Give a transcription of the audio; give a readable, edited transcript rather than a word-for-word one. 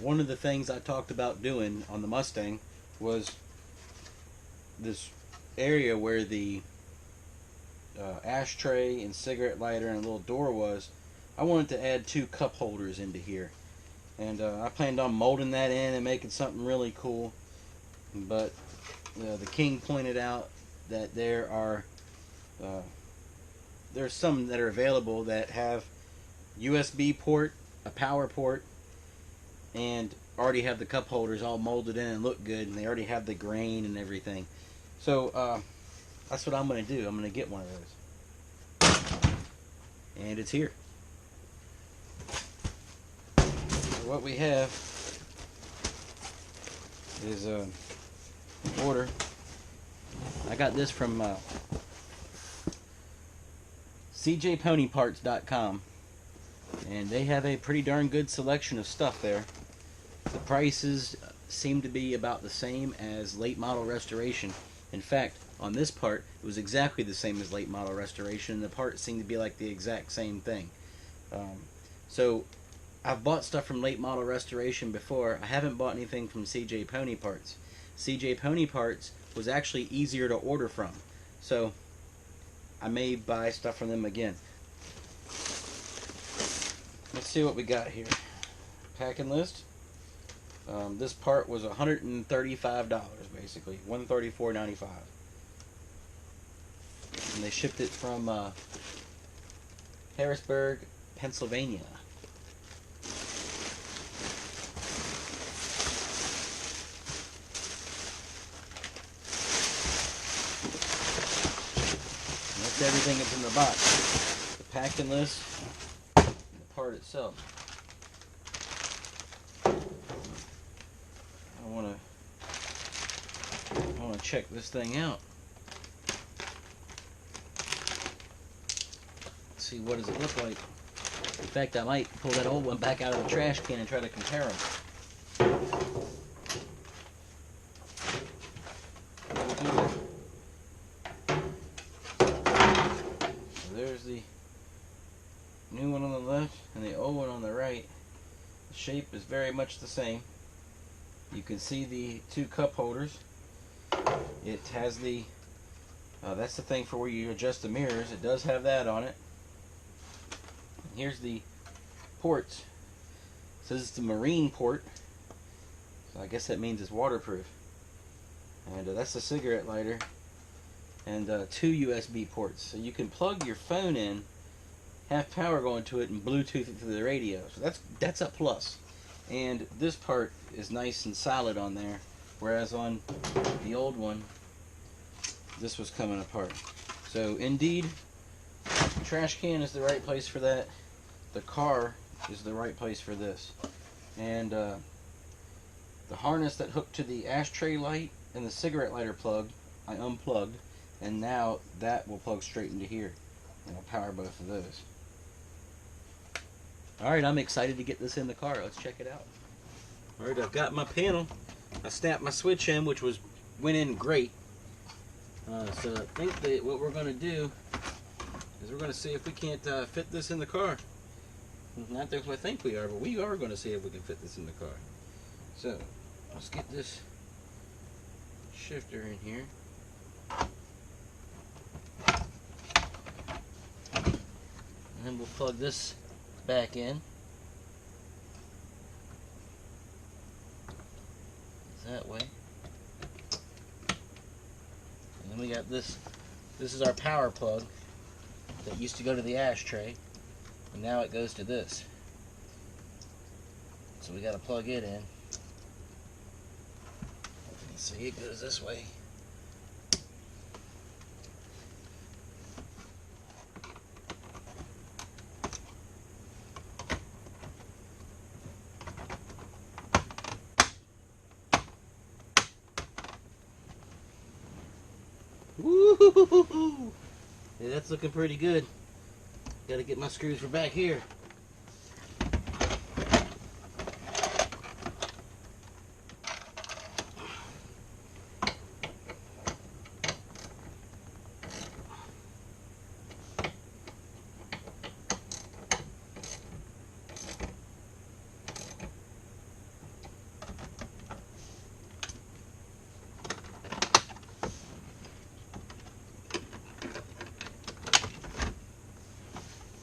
one of the things I talked about doing on the Mustang was this area where the ashtray and cigarette lighter and a little door was. I wanted to add 2 cup holders into here, and I planned on molding that in and making something really cool. But the king pointed out that there's some that are available that have USB port, a power port, and already have the cup holders all molded in and look good, and they already have the grain and everything. So that's what I'm going to do. I'm going to get one of those, and it's here. So what we have is an order. I got this from cjponyparts.com, and they have a pretty darn good selection of stuff there. The prices seem to be about the same as late model restoration. In fact, on this part, it was exactly the same as late model restoration. The parts seemed to be like the exact same thing. So I've bought stuff from late model restoration before. I haven't bought anything from CJ Pony Parts. CJ Pony Parts was actually easier to order from, so I may buy stuff from them again. Let's see what we got here. Packing list. This part was $135 basically, $134.95, and they shipped it from Harrisburg, Pennsylvania. That's everything that's in the box. The packing list, and the part itself. I want to check this thing out. Let's see, what does it look like? In fact, I might pull that old one back out of the trash can and try to compare them. So there's the new one on the left and the old one on the right. The shape is very much the same. You can see the 2 cup holders. It has the, that's the thing for where you adjust the mirrors. It does have that on it. And here's the ports. It says it's the marine port, so I guess that means it's waterproof. And that's the cigarette lighter, and 2 USB ports. So you can plug your phone in, have power going to it, and Bluetooth it to the radio. So that's a plus. And this part is nice and solid on there, whereas on the old one, this was coming apart. So indeed, the trash can is the right place for that. The car is the right place for this. And the harness that hooked to the ashtray light and the cigarette lighter plug, I unplugged, and now that will plug straight into here, and I'll power both of those. Alright, I'm excited to get this in the car. Let's check it out. Alright, I've got my panel. I snapped my switch in, which went in great. So I think that what we're going to do is we're going to see if we can't fit this in the car. Not that I think we are, but we are going to see if we can fit this in the car. So, let's get this shifter in here. And then we'll plug this back in. That way. And then we got this. This is our power plug that used to go to the ashtray, and now it goes to this. So we got to plug it in. Let's see, it goes this way. Woo-hoo-hoo-hoo-hoo. Yeah, that's looking pretty good. Got to get my screws for back here.